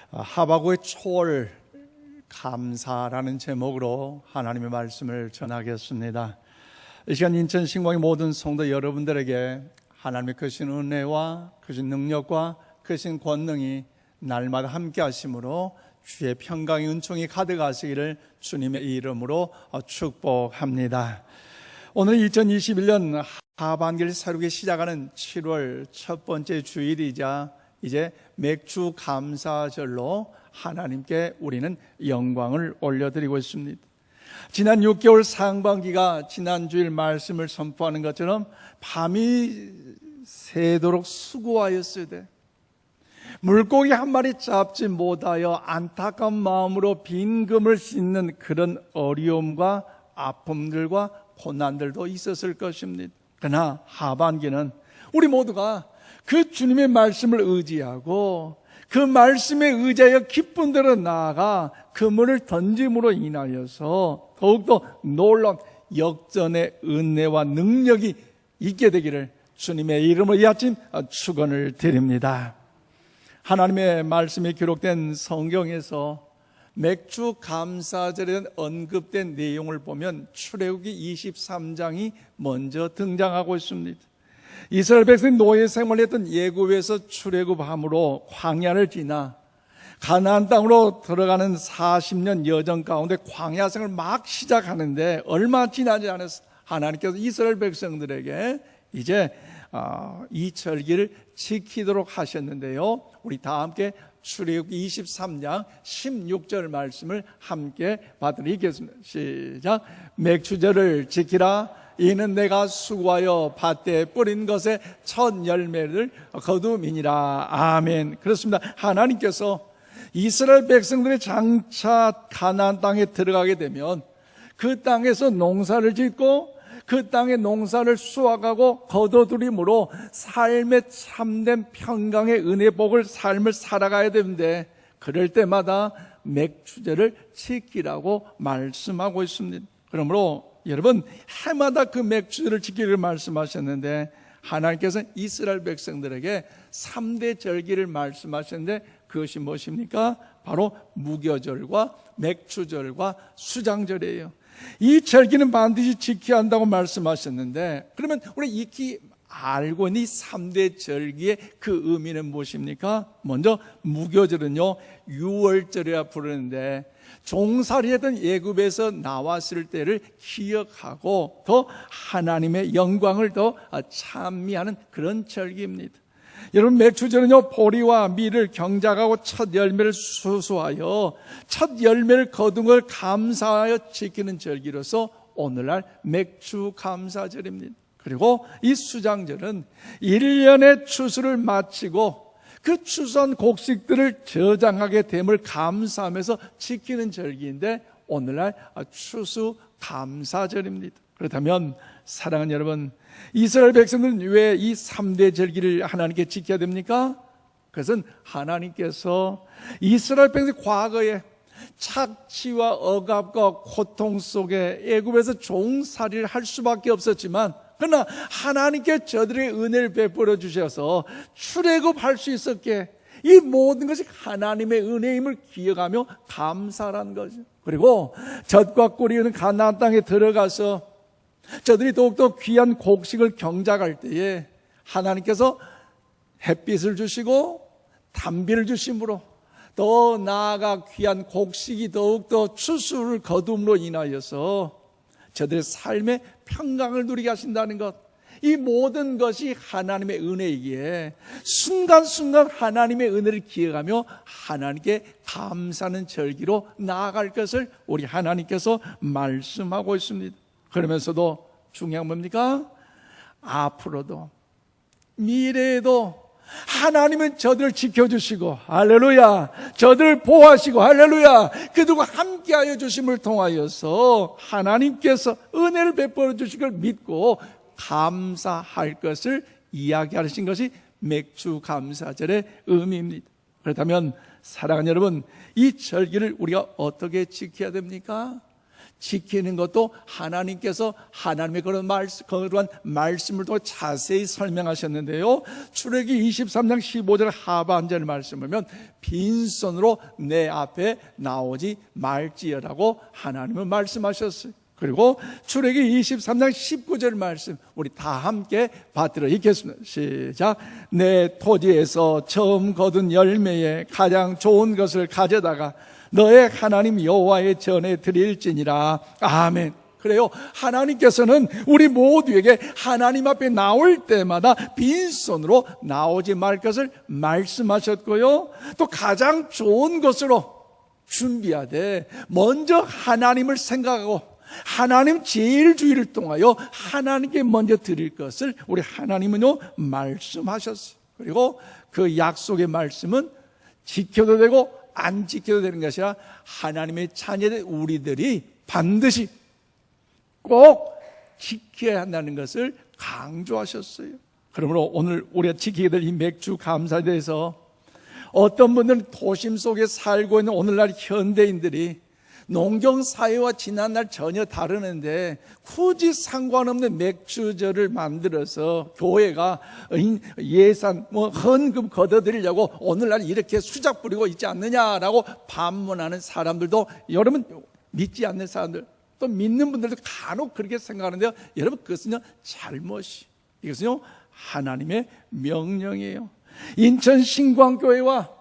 하바국의 초월 감사라는 제목으로 하나님의 말씀을 전하겠습니다. 이 시간 인천 신광의 모든 성도 여러분들에게 하나님의 크신 은혜와 크신 능력과 크신 권능이 날마다 함께 하심으로 주의 평강의 은총이 가득하시기를 주님의 이름으로 축복합니다. 오늘 2021년 하반기를 새롭게 시작하는 7월 첫 번째 주일이자 이제 맥주 감사절로 하나님께 우리는 영광을 올려드리고 있습니다. 지난 6개월 상반기가 지난 주일 말씀을 선포하는 것처럼 밤이 새도록 수고하였으되 물고기 한 마리 잡지 못하여 안타까운 마음으로 빈금을 씻는 그런 어려움과 아픔들과 고난들도 있었을 것입니다. 그러나 하반기는 우리 모두가 그 주님의 말씀을 의지하고 그 말씀에 의지하여 기쁜 대로 나아가 그물을 던짐으로 인하여서 더욱더 놀라운 역전의 은혜와 능력이 있게 되기를 주님의 이름으로 이 아침 축원을 드립니다. 하나님의 말씀이 기록된 성경에서 맥주 감사절에 언급된 내용을 보면 출애굽기 23장이 먼저 등장하고 있습니다. 이스라엘 백성이 노예 생활했던 애굽에서 출애굽함으로 광야를 지나 가나안 땅으로 들어가는 40년 여정 가운데 광야 생활을 막 시작하는데 얼마 지나지 않아서 하나님께서 이스라엘 백성들에게 이제 이 절기를 지키도록 하셨는데요. 우리 다 함께 출애굽기 23장 16절 말씀을 함께 받으러 읽겠습니다. 시작. 맥주절을 지키라. 이는 내가 수고하여 밭에 뿌린 것의 첫 열매를 거두미니라. 아멘. 그렇습니다. 하나님께서 이스라엘 백성들이 장차 가나안 땅에 들어가게 되면 그 땅에서 농사를 짓고 그 땅의 농사를 수확하고 거둬들임으로 삶의 참된 평강의 은혜 복을 삶을 살아가야 되는데 그럴 때마다 맥주제를 지키라고 말씀하고 있습니다. 그러므로 여러분 해마다 그 맥주제를 지키기를 말씀하셨는데 하나님께서 이스라엘 백성들에게 3대 절기를 말씀하셨는데 그것이 무엇입니까? 바로 무교절과 맥주절과 수장절이에요. 이 절기는 반드시 지켜야 한다고 말씀하셨는데 그러면 우리 익히 알고 있는 이 3대 절기의 그 의미는 무엇입니까? 먼저 무교절은요 6월절이라 부르는데 종살이했던 애굽에서 나왔을 때를 기억하고 더 하나님의 영광을 더 찬미하는 그런 절기입니다. 여러분 맥주절은요 보리와 밀을 경작하고 첫 열매를 수수하여 첫 열매를 거둔 걸 감사하여 지키는 절기로서 오늘날 맥주 감사절입니다. 그리고 이 수장절은 1년의 추수를 마치고 그 추수한 곡식들을 저장하게 됨을 감사하면서 지키는 절기인데 오늘날 추수 감사절입니다. 그렇다면 사랑하는 여러분, 이스라엘 백성들은 왜 이 3대 절기를 하나님께 지켜야 됩니까? 그것은 하나님께서 이스라엘 백성이 과거에 착취와 억압과 고통 속에 애굽에서 종살이를 할 수밖에 없었지만 그러나 하나님께 저들의 은혜를 베풀어 주셔서 출애굽할 수 있었기에 이 모든 것이 하나님의 은혜임을 기억하며 감사라는 거죠. 그리고 젖과 꿀이 흐르는 가나안 땅에 들어가서 저들이 더욱더 귀한 곡식을 경작할 때에 하나님께서 햇빛을 주시고 단비를 주심으로 더 나아가 귀한 곡식이 더욱더 추수를 거둠으로 인하여서 저들의 삶의 평강을 누리게 하신다는 것, 이 모든 것이 하나님의 은혜이기에 순간순간 하나님의 은혜를 기억하며 하나님께 감사하는 절기로 나아갈 것을 우리 하나님께서 말씀하고 있습니다. 그러면서도 중요한 뭡니까? 앞으로도 미래에도 하나님은 저들을 지켜주시고 할렐루야, 저들을 보호하시고 할렐루야, 그들과 함께하여 주심을 통하여서 하나님께서 은혜를 베풀어 주실 걸 믿고 감사할 것을 이야기하신 것이 맥주 감사절의 의미입니다. 그렇다면 사랑하는 여러분, 이 절기를 우리가 어떻게 지켜야 됩니까? 지키는 것도 하나님께서 하나님의 그러한 말씀을 통해 자세히 설명하셨는데요. 출애기 23장 15절 하반절 말씀을 보면 빈손으로 내 앞에 나오지 말지어라고 하나님은 말씀하셨어요. 그리고 출애기 23장 19절 말씀 우리 다 함께 받들어 읽겠습니다. 시작. 내 토지에서 처음 거둔 열매에 가장 좋은 것을 가져다가 너의 하나님 여호와의 전에 드릴지니라. 아멘. 그래요. 하나님께서는 우리 모두에게 하나님 앞에 나올 때마다 빈손으로 나오지 말 것을 말씀하셨고요. 또 가장 좋은 것으로 준비하되 먼저 하나님을 생각하고 하나님 제일 주의를 통하여 하나님께 먼저 드릴 것을 우리 하나님은요 말씀하셨어요. 그리고 그 약속의 말씀은 지켜도 되고 안 지켜도 되는 것이 아니라 하나님의 자녀된 우리들이 반드시 꼭 지켜야 한다는 것을 강조하셨어요. 그러므로 오늘 우리가 지키게 될 이 맥주 감사에 대해서 어떤 분들은 도심 속에 살고 있는 오늘날 현대인들이 농경사회와 지난날 전혀 다르는데 굳이 상관없는 맥주절을 만들어서 교회가 예산 헌금 걷어들이려고 오늘날 이렇게 수작 부리고 있지 않느냐라고 반문하는 사람들도 여러분 믿지 않는 사람들 또 믿는 분들도 간혹 그렇게 생각하는데요. 여러분 그것은요 잘못이 이것은요 하나님의 명령이에요. 인천 신광교회와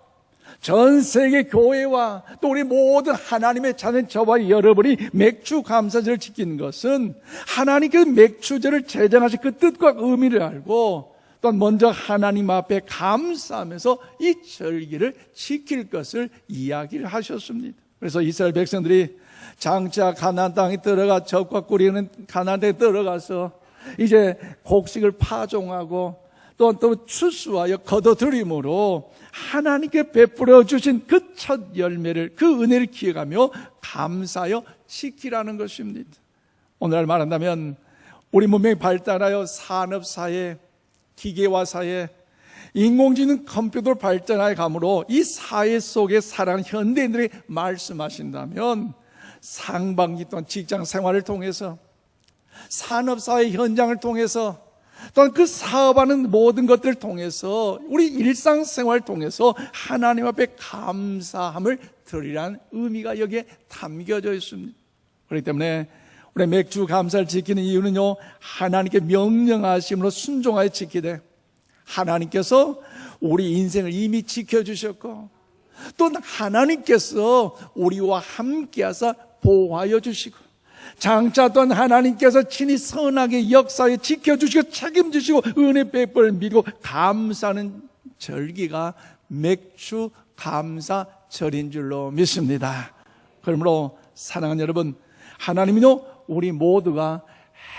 전 세계 교회와 또 우리 모든 하나님의 자녀 저와 여러분이 맥주 감사절을 지키는 것은 하나님께서 맥주절을 제정하신 그 뜻과 의미를 알고 또 먼저 하나님 앞에 감사하면서 이 절기를 지킬 것을 이야기를 하셨습니다. 그래서 이스라엘 백성들이 장차 가나안 땅에 들어가 젖과 꿀이 흐르는 가나안 땅에 들어가서 이제 곡식을 파종하고 또 추수하여 거둬들임으로 하나님께 베풀어 주신 그 첫 열매를 그 은혜를 기억하며 감사하여 지키라는 것입니다. 오늘날 말한다면 우리 문명이 발달하여 산업사회, 기계화사회, 인공지능 컴퓨터로 발전하여 가므로 이 사회 속에 살아가는 현대인들이 말씀하신다면 상반기 또한 직장 생활을 통해서 산업사회 현장을 통해서 또한 그 사업하는 모든 것들을 통해서 우리 일상생활을 통해서 하나님 앞에 감사함을 드리라는 의미가 여기에 담겨져 있습니다. 그렇기 때문에 우리 맥주 감사를 지키는 이유는요 하나님께 명령하심으로 순종하여 지키되 하나님께서 우리 인생을 이미 지켜주셨고 또 하나님께서 우리와 함께하사 보호하여 주시고 장차 또한 하나님께서 친히 선하게 역사에 지켜주시고 책임지시고 은혜 베풀을 믿고 감사하는 절기가 맥주 감사절인 줄로 믿습니다. 그러므로 사랑하는 여러분 하나님은요 우리 모두가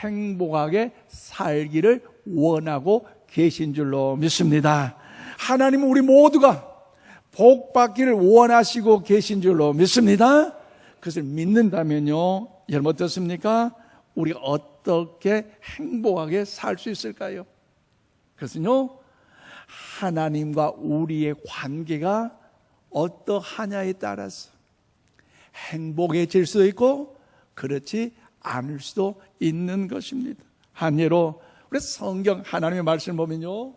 행복하게 살기를 원하고 계신 줄로 믿습니다. 하나님은 우리 모두가 복받기를 원하시고 계신 줄로 믿습니다. 그것을 믿는다면요 여러분 어떻습니까? 우리가 어떻게 행복하게 살 수 있을까요? 그것은요 하나님과 우리의 관계가 어떠하냐에 따라서 행복해질 수도 있고 그렇지 않을 수도 있는 것입니다. 한 예로 우리 성경 하나님의 말씀을 보면요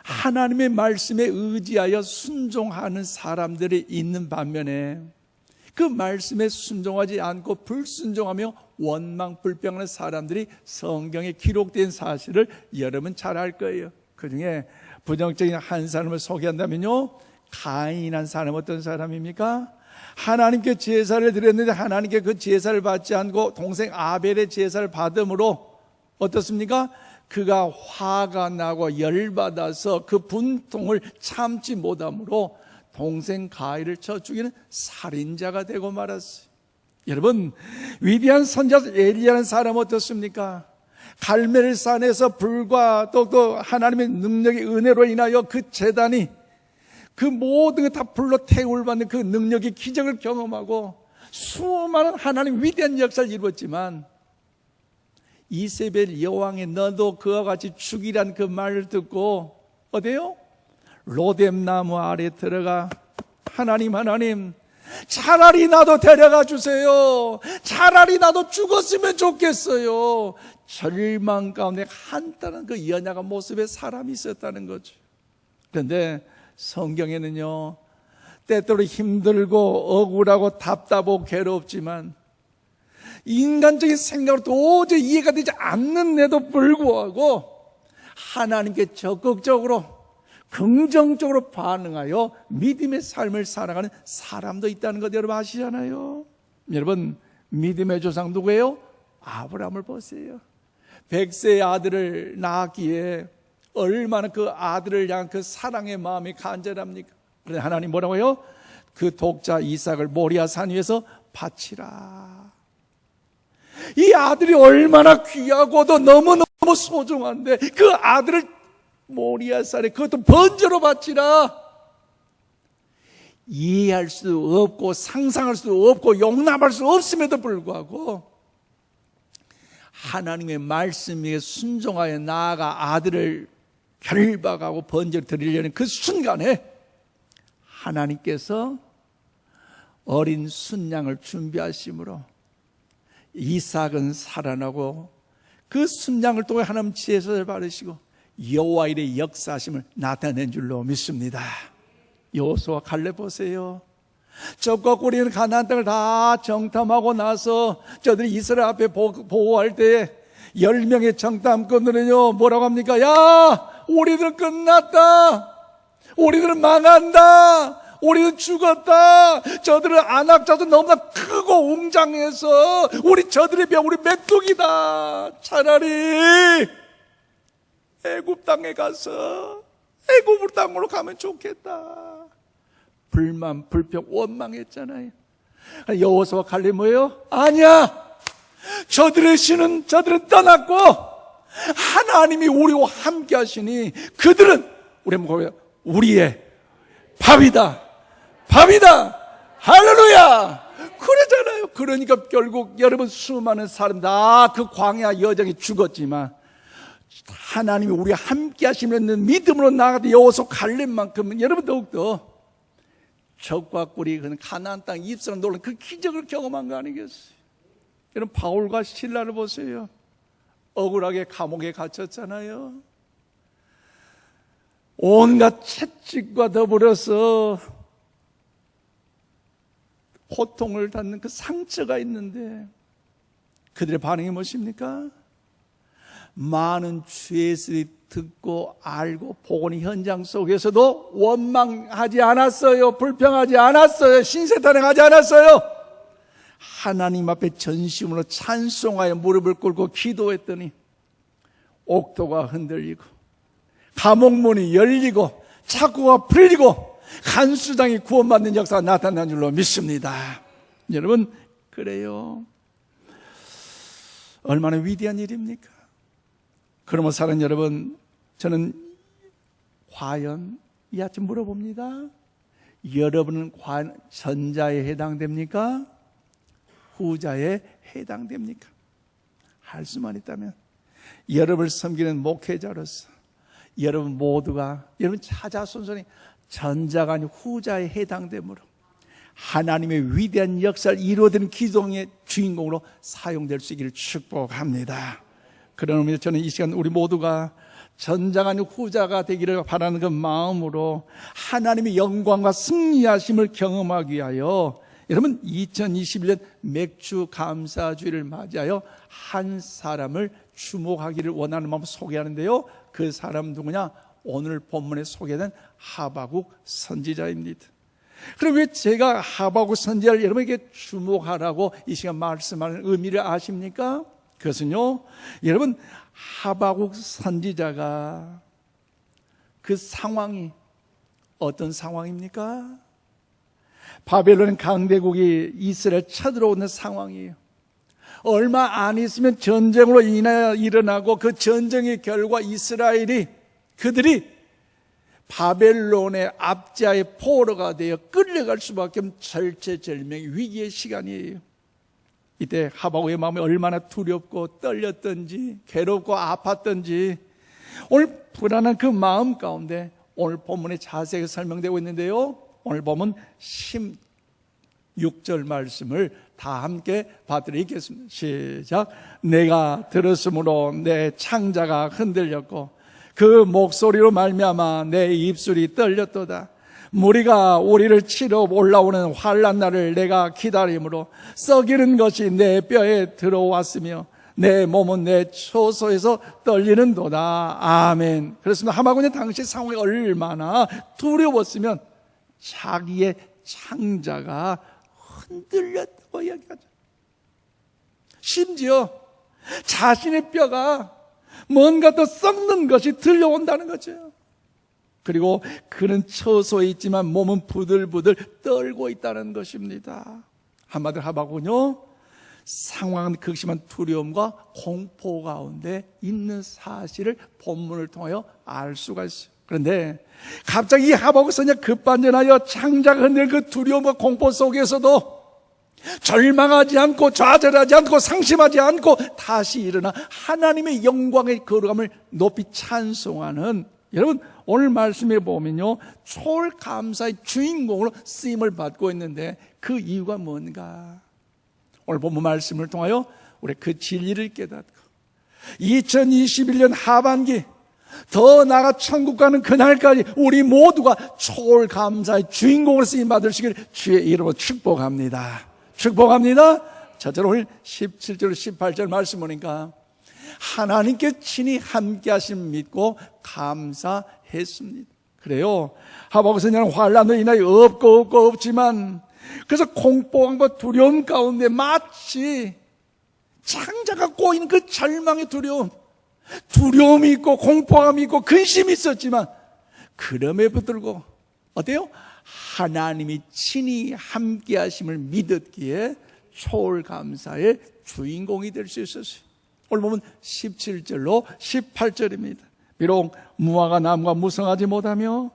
하나님의 말씀에 의지하여 순종하는 사람들이 있는 반면에 그 말씀에 순종하지 않고 불순종하며 원망불평하는 사람들이 성경에 기록된 사실을 여러분 잘 알 거예요. 그 중에 부정적인 한 사람을 소개한다면요 가인이라는 사람은 어떤 사람입니까? 하나님께 제사를 드렸는데 하나님께 그 제사를 받지 않고 동생 아벨의 제사를 받음으로 어떻습니까? 그가 화가 나고 열받아서 그 분통을 참지 못함으로 동생 가인을 쳐 죽이는 살인자가 되고 말았어요. 여러분 위대한 선지자 엘리야라는 사람은 어떻습니까? 갈멜산에서 불과 또 하나님의 능력의 은혜로 인하여 그 제단이 그 모든 것 다 불로 태움을 받는 그 능력의 기적을 경험하고 수많은 하나님 위대한 역사를 이루었지만 이세벨 여왕의 너도 그와 같이 죽이란 그 말을 듣고 어때요? 로뎀나무 아래 들어가 하나님 차라리 나도 데려가 주세요. 차라리 나도 죽었으면 좋겠어요. 절망 가운데 한탄한 그 연약한 모습의 사람이 있었다는 거죠. 그런데 성경에는요, 때때로 힘들고 억울하고 답답하고 괴롭지만 인간적인 생각으로 도저히 이해가 되지 않는데도 불구하고 하나님께 적극적으로 긍정적으로 반응하여 믿음의 삶을 살아가는 사람도 있다는 것 여러분 아시잖아요. 여러분, 믿음의 조상 누구예요? 아브라함을 보세요. 100세의 아들을 낳았기에 얼마나 그 아들을 향한 그 사랑의 마음이 간절합니까? 그런데 하나님 뭐라고요? 그 독자 이삭을 모리아 산 위에서 바치라. 이 아들이 얼마나 귀하고도 너무너무 소중한데 그 아들을 모리아 산에 그것도 번제로 바치라. 이해할 수 없고 상상할 수 없고 용납할 수 없음에도 불구하고 하나님의 말씀에 순종하여 나아가 아들을 결박하고 번제로 드리려는 그 순간에 하나님께서 어린 순양을 준비하심으로 이삭은 살아나고 그 순양을 통해 하나님 지혜를 받으시고 여호와 일의 역사하심을 나타낸 줄로 믿습니다. 여호수아 갈렙 보세요. 적과 꿀이 가나안 땅을 다 정탐하고 나서 저들이 이스라엘 앞에 보호할 때 10명의 정탐꾼들은요 뭐라고 합니까? 야, 우리들은 끝났다. 우리들은 망한다. 우리는 죽었다. 저들은 안악자도 너무나 크고 웅장해서 우리 저들에 비해 우리 메뚜기다. 차라리 애굽 땅에 가서 애굽 땅으로 가면 좋겠다. 불만, 불평, 원망했잖아요. 여호수아 갈렙 뭐예요? 아니야. 저들의 신은 저들은 떠났고 하나님이 우리와 함께 하시니 그들은 우리의 밥이다. 밥이다. 할렐루야. 그러잖아요. 그러니까 결국 여러분 수많은 사람 다 그 광야 여정에 죽었지만 하나님이 우리와 함께 하시는 믿음으로 나아가도 여호수아 갈렙만큼은 여러분 더욱더 적과 꿀이 가나안 땅 입성을 놀란 그 기적을 경험한 거 아니겠어요? 여러분 바울과 실라를 보세요. 억울하게 감옥에 갇혔잖아요. 온갖 채찍과 더불어서 고통을 받는 그 상처가 있는데 그들의 반응이 무엇입니까? 많은 죄수들이 듣고 알고 보고는 현장 속에서도 원망하지 않았어요. 불평하지 않았어요. 신세탄행하지 않았어요. 하나님 앞에 전심으로 찬송하여 무릎을 꿇고 기도했더니 옥도가 흔들리고 감옥문이 열리고 창고가 풀리고 간수당이 구원받는 역사가 나타난 줄로 믿습니다. 여러분 그래요. 얼마나 위대한 일입니까? 그러면 사랑 여러분, 저는 과연 이 아침 물어봅니다. 여러분은 과연 전자에 해당됩니까? 후자에 해당됩니까? 할 수만 있다면 여러분을 섬기는 목회자로서 여러분 모두가 여러분 자자손손이 전자가 아닌 후자에 해당되므로 하나님의 위대한 역사를 이루어드는 기동의 주인공으로 사용될 수 있기를 축복합니다. 그런 의미에서 저는 이 시간 우리 모두가 전자가 아닌 후자가 되기를 바라는 그 마음으로 하나님의 영광과 승리하심을 경험하기 위하여 여러분 2021년 맥주 감사주의를 맞이하여 한 사람을 주목하기를 원하는 마음을 소개하는데요. 그 사람 누구냐? 오늘 본문에 소개된 하박국 선지자입니다. 그럼 왜 제가 하박국 선지자를 여러분에게 주목하라고 이 시간 말씀하는 의미를 아십니까? 그것은요, 여러분 하박국 선지자가 그 상황이 어떤 상황입니까? 바벨론 강대국이 이스라엘 쳐들어오는 상황이에요. 얼마 안 있으면 전쟁으로 인하여 일어나고 그 전쟁의 결과 이스라엘이 그들이 바벨론의 압제하에 포로가 되어 끌려갈 수밖에 없는 절체절명의 위기의 시간이에요. 이때 하박국의 마음이 얼마나 두렵고 떨렸던지 괴롭고 아팠던지 오늘 불안한 그 마음 가운데 오늘 본문에 자세하게 설명되고 있는데요. 오늘 보면 6절 말씀을 다 함께 받들이겠습니다. 시작. 내가 들었으므로 내 창자가 흔들렸고 그 목소리로 말미암아 내 입술이 떨렸도다. 무리가 우리를 치러 올라오는 환난 날을 내가 기다림으로 썩이는 것이 내 뼈에 들어왔으며 내 몸은 내 처소에서 떨리는도다. 아멘. 그렇습니다. 하박국의 당시 상황이 얼마나 두려웠으면 자기의 창자가 흔들렸다고 이야기하죠. 심지어 자신의 뼈가 뭔가 더 썩는 것이 들려온다는 거죠. 그리고 그는 처소에 있지만 몸은 부들부들 떨고 있다는 것입니다. 한마디로 하박국은요, 상황은 극심한 두려움과 공포 가운데 있는 사실을 본문을 통하여 알 수가 있어요. 그런데 갑자기 이 하박국 선지자가 급반전하여 창자가 흔들린 그 두려움과 공포 속에서도 절망하지 않고 좌절하지 않고 상심하지 않고 다시 일어나 하나님의 영광의 거룩함을 높이 찬송하는, 여러분 오늘 말씀에 보면요, 초월감사의 주인공으로 쓰임을 받고 있는데 그 이유가 뭔가? 오늘 본문 말씀을 통하여 우리 그 진리를 깨닫고 2021년 하반기 더 나아가 천국 가는 그날까지 우리 모두가 초월감사의 주인공으로 쓰임 받으시길 주의 이름으로 축복합니다. 축복합니다. 첫째로 오늘 17절 18절 말씀 보니까 하나님께 친히 함께 하심 믿고 감사했습니다. 그래요, 하박국 선지자는 환난으로 인하여 없고 없지만 그래서 공포와 두려움 가운데 마치 창자가 꼬인 그 절망의 두려움이 있고 공포감이 있고 근심이 있었지만 그럼에도 불구하고 어때요? 하나님이 친히 함께 하심을 믿었기에 초월감사의 주인공이 될 수 있었어요. 오늘 보면 17절로 18절입니다. 비록 무화과 나무가 무성하지 못하며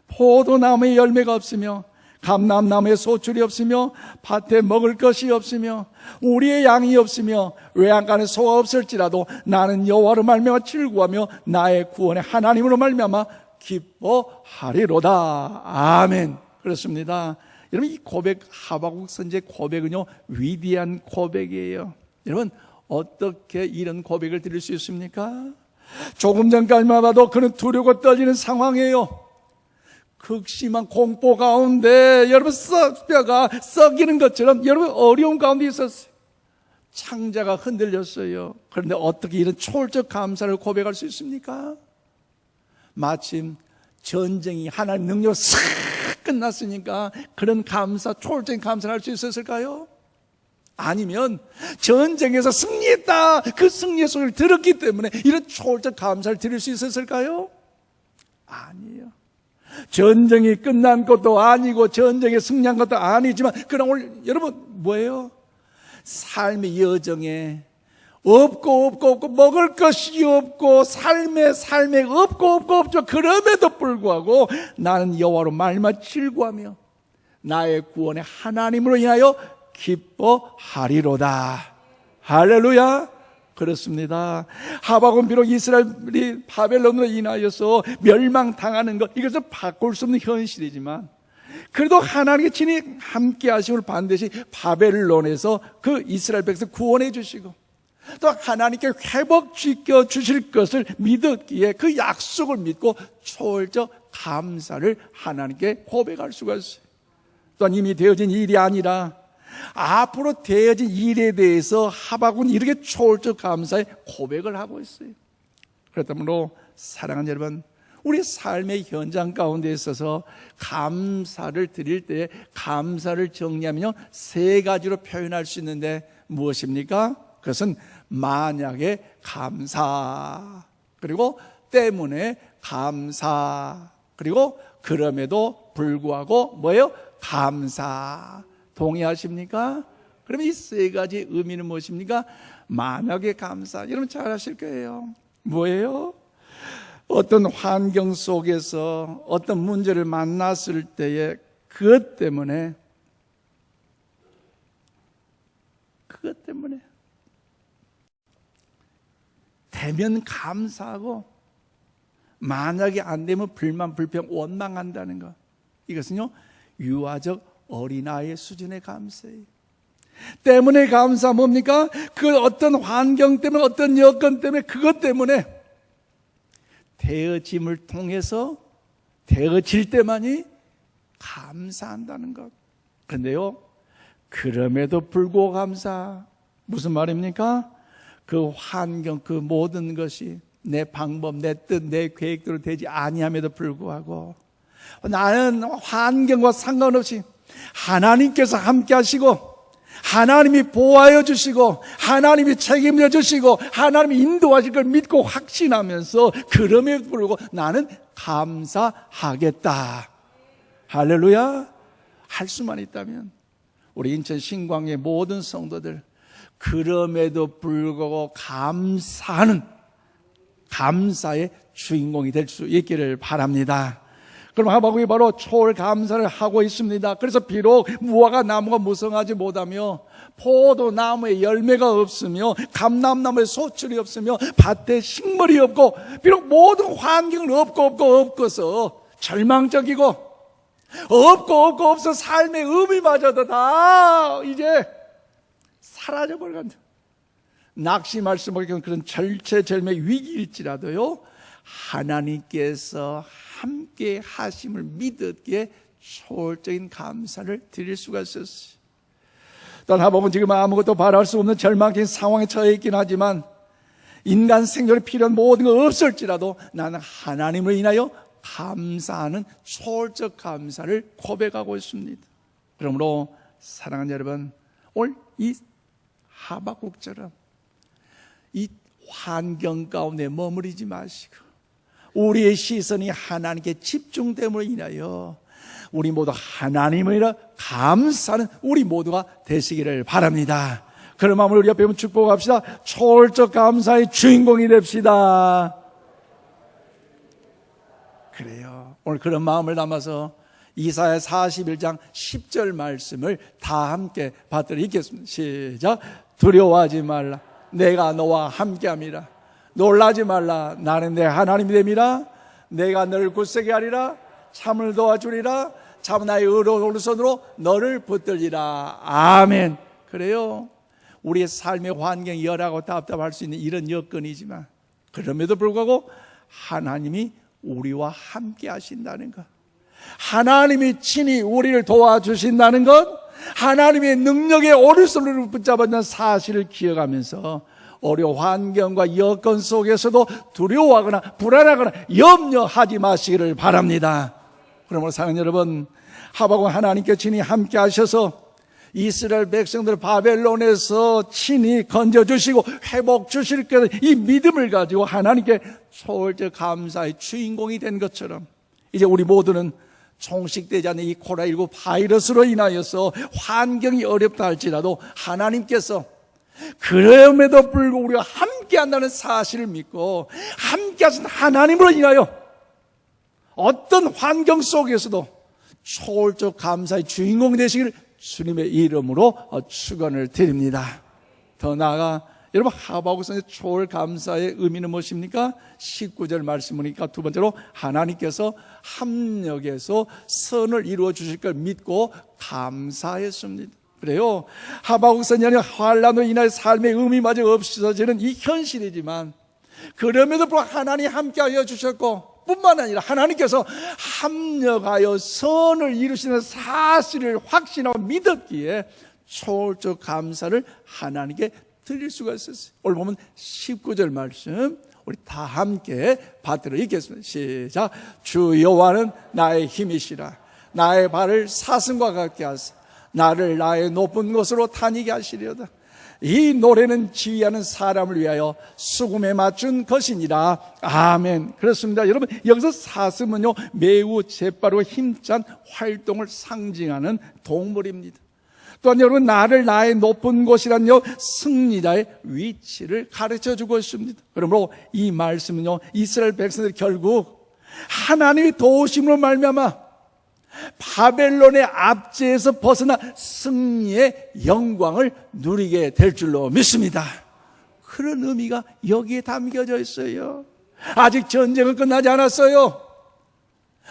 포도나무에 열매가 없으며 감람나무에 소출이 없으며 밭에 먹을 것이 없으며 우리의 양이 없으며 외양간에 소가 없을지라도 나는 여호와로 말미암아 즐거워하며 나의 구원의 하나님으로 말미암아 기뻐하리로다. 아멘. 그렇습니다. 여러분, 이 고백, 하박국 선지의 고백은요, 위대한 고백이에요. 여러분, 어떻게 이런 고백을 드릴 수 있습니까? 조금 전까지만 봐도 그는 두려워 떨리는 상황이에요. 극심한 공포 가운데 여러분 뼈가 썩이는 것처럼 여러분 어려움 가운데 있었어요. 창자가 흔들렸어요. 그런데 어떻게 이런 초월적 감사를 고백할 수 있습니까? 마침 전쟁이 하나님 능력으로 싹 끝났으니까 그런 감사, 초월적인 감사를 할 수 있었을까요? 아니면 전쟁에서 승리했다, 그 승리의 소리를 들었기 때문에 이런 초월적 감사를 드릴 수 있었을까요? 아니에요. 전쟁이 끝난 것도 아니고 전쟁에 승리한 것도 아니지만 그럼 오늘 여러분 뭐예요? 삶의 여정에 없고 먹을 것이 없고 삶에 없고 그럼에도 불구하고 나는 여호와로 말미암아 즐거워하며 나의 구원의 하나님으로 인하여 기뻐하리로다. 할렐루야. 그렇습니다. 하박국은 비록 이스라엘이 바벨론으로 인하여서 멸망당하는 것, 이것을 바꿀 수 없는 현실이지만 그래도 하나님의 친히 함께 하심을 반드시 바벨론에서 그 이스라엘 백성 구원해 주시고 또 하나님께 회복시켜 주실 것을 믿었기에 그 약속을 믿고 초월적 감사를 하나님께 고백할 수가 있어요. 또한 이미 되어진 일이 아니라 앞으로 되어진 일에 대해서 하박국은 이렇게 초월적 감사의 고백을 하고 있어요. 그렇다므로 사랑하는 여러분, 우리 삶의 현장 가운데 있어서 감사를 드릴 때 감사를 정리하면요, 세 가지로 표현할 수 있는데 무엇입니까? 그것은 만약에 감사, 그리고 때문에 감사, 그리고 그럼에도 불구하고 뭐예요? 감사. 동의하십니까? 그러면 이 세 가지 의미는 무엇입니까? 만약에 감사. 여러분 잘 아실 거예요. 뭐예요? 어떤 환경 속에서 어떤 문제를 만났을 때에 그것 때문에 되면 감사하고 만약에 안 되면 불만, 불평, 원망한다는 것. 이것은요, 유아적 어린아이의 수준의 감사예요. 때문에 감사 뭡니까? 그 어떤 환경 때문에, 어떤 여건 때문에, 그것 때문에 되어짐을 통해서 되어질 때만이 감사한다는 것. 그런데요, 그럼에도 불구하고 감사. 무슨 말입니까? 그 환경, 그 모든 것이 내 방법, 내 뜻, 내 계획대로 되지 아니함에도 불구하고 나는 환경과 상관없이 하나님께서 함께 하시고 하나님이 보호하여 주시고 하나님이 책임져 주시고 하나님이 인도하실 걸 믿고 확신하면서 그럼에도 불구하고 나는 감사하겠다. 할렐루야. 할 수만 있다면 우리 인천 신광의 모든 성도들 그럼에도 불구하고 감사하는 감사의 주인공이 될 수 있기를 바랍니다. 그럼 하박국이 바로 초월 감사를 하고 있습니다. 그래서 비록 무화과 나무가 무성하지 못하며 포도나무에 열매가 없으며 감람나무에 소출이 없으며 밭에 식물이 없고 비록 모든 환경을 없고서 절망적이고 없어 삶의 의미마저도 다 이제 사라져버려간다. 낙심할 수밖에 없는 그런 절체절명의 위기일지라도요, 하나님께서 함께 하심을 믿었기에 초월적인 감사를 드릴 수가 있었어요. 또한 하박국은 지금 아무것도 바랄 수 없는 절망적인 상황에 처해 있긴 하지만 인간 생존에 필요한 모든 거 없을지라도 나는 하나님을 인하여 감사하는 초월적 감사를 고백하고 있습니다. 그러므로 사랑하는 여러분, 오늘 이 하박국처럼 이 환경 가운데 머무르지 마시고 우리의 시선이 하나님께 집중됨으로 인하여 우리 모두 하나님을 인하여 감사하는 우리 모두가 되시기를 바랍니다. 그런 마음으로 우리 옆에 축복합시다. 초월적 감사의 주인공이 됩시다. 그래요. 오늘 그런 마음을 담아서 이사야 41장 10절 말씀을 다 함께 받들어 읽겠습니다. 시작. 두려워하지 말라. 내가 너와 함께함이라. 놀라지 말라. 나는 내 하나님이 됨이라. 내가 너를 굳세게 하리라. 참을 도와주리라. 참 나의 의로운 오른손으로 너를 붙들리라. 아멘. 그래요. 우리의 삶의 환경이 열하고 답답할 수 있는 이런 여건이지만 그럼에도 불구하고 하나님이 우리와 함께 하신다는 것, 하나님이 친히 우리를 도와주신다는 것, 하나님의 능력의 오른손으로 붙잡았다는 사실을 기억하면서 어려운 환경과 여건 속에서도 두려워하거나 불안하거나 염려하지 마시기를 바랍니다. 그러므로 사랑하는 여러분, 하박국 하나님께 친히 함께 하셔서 이스라엘 백성들 바벨론에서 친히 건져주시고 회복 주실 거라는 이 믿음을 가지고 하나님께 초월적 감사의 주인공이 된 것처럼 이제 우리 모두는 종식되지 않는 이 코로나19 바이러스로 인하여서 환경이 어렵다 할지라도 하나님께서 그럼에도 불구하고 우리가 함께 한다는 사실을 믿고 함께 하신 하나님으로 인하여 어떤 환경 속에서도 초월적 감사의 주인공이 되시기를 주님의 이름으로 축원을 드립니다. 더 나아가 여러분, 하박국서의 초월 감사의 의미는 무엇입니까? 19절 말씀 보니까 두 번째로 하나님께서 합력해서 선을 이루어 주실 걸 믿고 감사했습니다. 그래요. 하박국서는 환난으로 인하여 삶의 의미마저 없어지는 이 현실이지만 그럼에도 불구하고 하나님이 함께하여 주셨고 뿐만 아니라 하나님께서 합력하여 선을 이루시는 사실을 확신하고 믿었기에 초월적 감사를 하나님께 드릴 수가 있었어요. 오늘 보면 19절 말씀 우리 다 함께 받들어 읽겠습니다. 시작. 주 여호와는 나의 힘이시라. 나의 발을 사슴과 같게 하사 나를 나의 높은 곳으로 다니게 하시려다. 이 노래는 지휘하는 사람을 위하여 수금에 맞춘 것이니라. 아멘. 그렇습니다. 여러분, 여기서 사슴은요 매우 재빠르고 힘찬 활동을 상징하는 동물입니다. 또한 여러분, 나를 나의 높은 곳이란요 승리자의 위치를 가르쳐주고 있습니다. 그러므로 이 말씀은요 이스라엘 백성들이 결국 하나님의 도우심으로 말미암아 바벨론의 압제에서 벗어나 승리의 영광을 누리게 될 줄로 믿습니다. 그런 의미가 여기에 담겨져 있어요. 아직 전쟁은 끝나지 않았어요.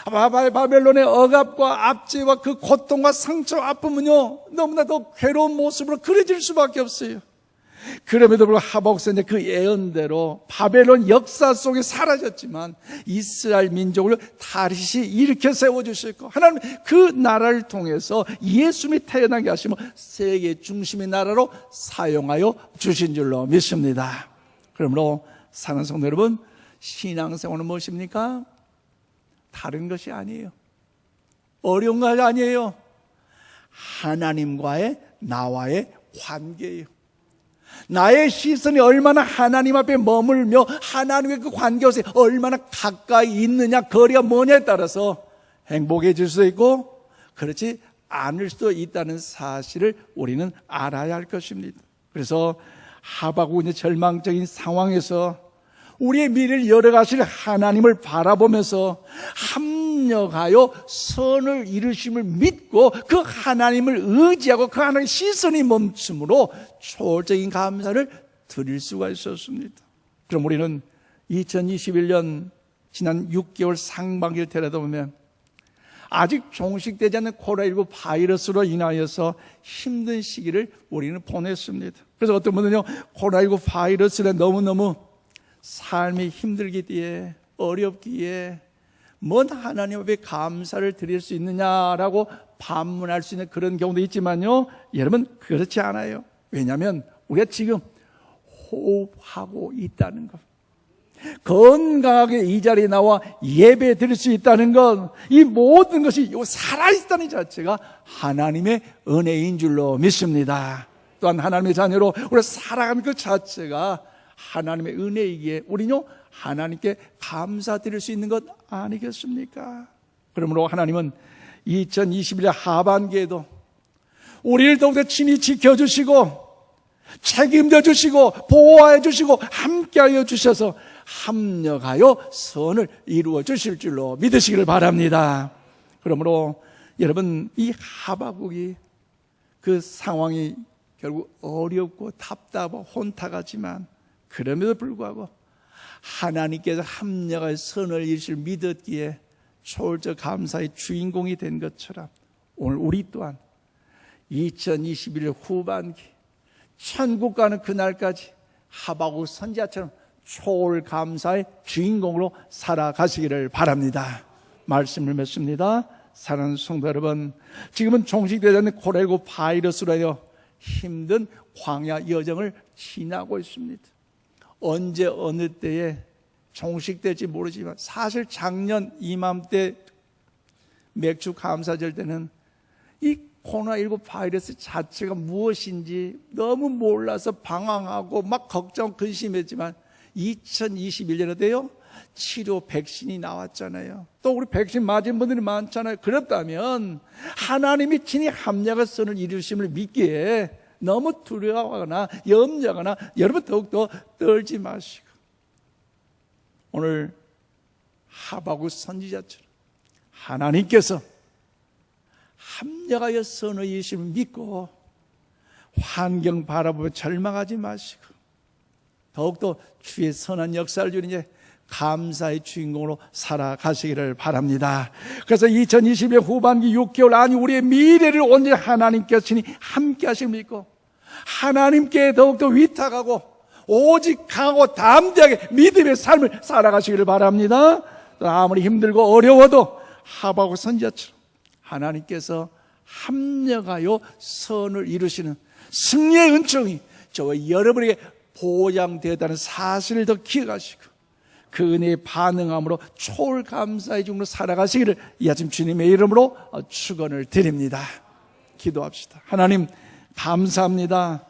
바벨론의 억압과 압제와 그 고통과 상처, 아픔은요 너무나도 괴로운 모습으로 그려질 수밖에 없어요. 그럼에도 불구하고 하박국 선지자 그 예언대로 바벨론 역사 속에 사라졌지만 이스라엘 민족을 다시 일으켜 세워주실 것, 하나님 그 나라를 통해서 예수님이 태어나게 하시며 세계 중심의 나라로 사용하여 주신 줄로 믿습니다. 그러므로 사랑하는 성도 여러분, 신앙생활은 무엇입니까? 다른 것이 아니에요. 어려운 것이 아니에요. 하나님과의 나와의 관계예요. 나의 시선이 얼마나 하나님 앞에 머물며 하나님의 그 관계에서 얼마나 가까이 있느냐, 거리가 뭐냐에 따라서 행복해질 수도 있고 그렇지 않을 수도 있다는 사실을 우리는 알아야 할 것입니다. 그래서 하박국의 절망적인 상황에서 우리의 미래를 열어가실 하나님을 바라보면서 합력하여 선을 이루심을 믿고 그 하나님을 의지하고 그 하나님의 시선이 멈춤으로 초월적인 감사를 드릴 수가 있었습니다. 그럼 우리는 2021년 지난 6개월 상반기를 되려다보면 아직 종식되지 않는 코로나19 바이러스로 인하여서 힘든 시기를 우리는 보냈습니다. 그래서 어떤 분은요, 코로나19 바이러스에 너무너무 삶이 힘들기에 어렵기에 뭔 하나님 앞에 감사를 드릴 수 있느냐라고 반문할 수 있는 그런 경우도 있지만요, 여러분 그렇지 않아요. 왜냐하면 우리가 지금 호흡하고 있다는 것, 건강하게 이 자리에 나와 예배 드릴 수 있다는 것, 이 모든 것이 살아있다는 자체가 하나님의 은혜인 줄로 믿습니다. 또한 하나님의 자녀로 우리가 살아가는 그 자체가 하나님의 은혜이기에 우리는요 하나님께 감사드릴 수 있는 것 아니겠습니까? 그러므로 하나님은 2021년 하반기에도 우리를 더욱더 친히 지켜주시고 책임져 주시고 보호하여 주시고 함께하여 주셔서 합력하여 선을 이루어 주실 줄로 믿으시기를 바랍니다. 그러므로 여러분, 이 하박국이 그 상황이 결국 어렵고 답답하고 혼탁하지만 그럼에도 불구하고 하나님께서 합력하여 선을 이루실 믿었기에 초월적 감사의 주인공이 된 것처럼 오늘 우리 또한 2021년 후반기 천국 가는 그날까지 하박국 선지자처럼 초월 감사의 주인공으로 살아가시기를 바랍니다. 말씀을 맺습니다. 사랑하는 성도 여러분, 지금은 종식되지 않는 코로나19 바이러스로 인하여 힘든 광야 여정을 지나고 있습니다. 언제 어느 때에 종식될지 모르지만 사실 작년 이맘때 맥주 감사절 때는 이 코로나19 바이러스 자체가 무엇인지 너무 몰라서 방황하고 막 걱정 근심했지만 2021년에도요 치료 백신이 나왔잖아요. 또 우리 백신 맞은 분들이 많잖아요. 그렇다면 하나님이 친히 합력의 선을 이루심을 믿기에 너무 두려워하거나 염려하거나 여러분 더욱더 떨지 마시고 오늘 하박국 선지자처럼 하나님께서 합력하여 선을 이루심을 믿고 환경 바라보며 절망하지 마시고 더욱더 주의 선한 역사를 주니 감사의 주인공으로 살아가시기를 바랍니다. 그래서 2020년 후반기 6개월 아니 우리의 미래를 온전히 하나님께서 친히 함께 하실 믿고 하나님께 더욱더 위탁하고 오직 강하고 담대하게 믿음의 삶을 살아가시기를 바랍니다. 아무리 힘들고 어려워도 하박국 선지자처럼 하나님께서 합력하여 선을 이루시는 승리의 은총이 저와 여러분에게 보장되었다는 사실을 더 기억하시고 그 은혜에 반응함으로 초월 감사의 중으로 살아가시기를 이 아침 주님의 이름으로 축원을 드립니다. 기도합시다. 하나님 감사합니다.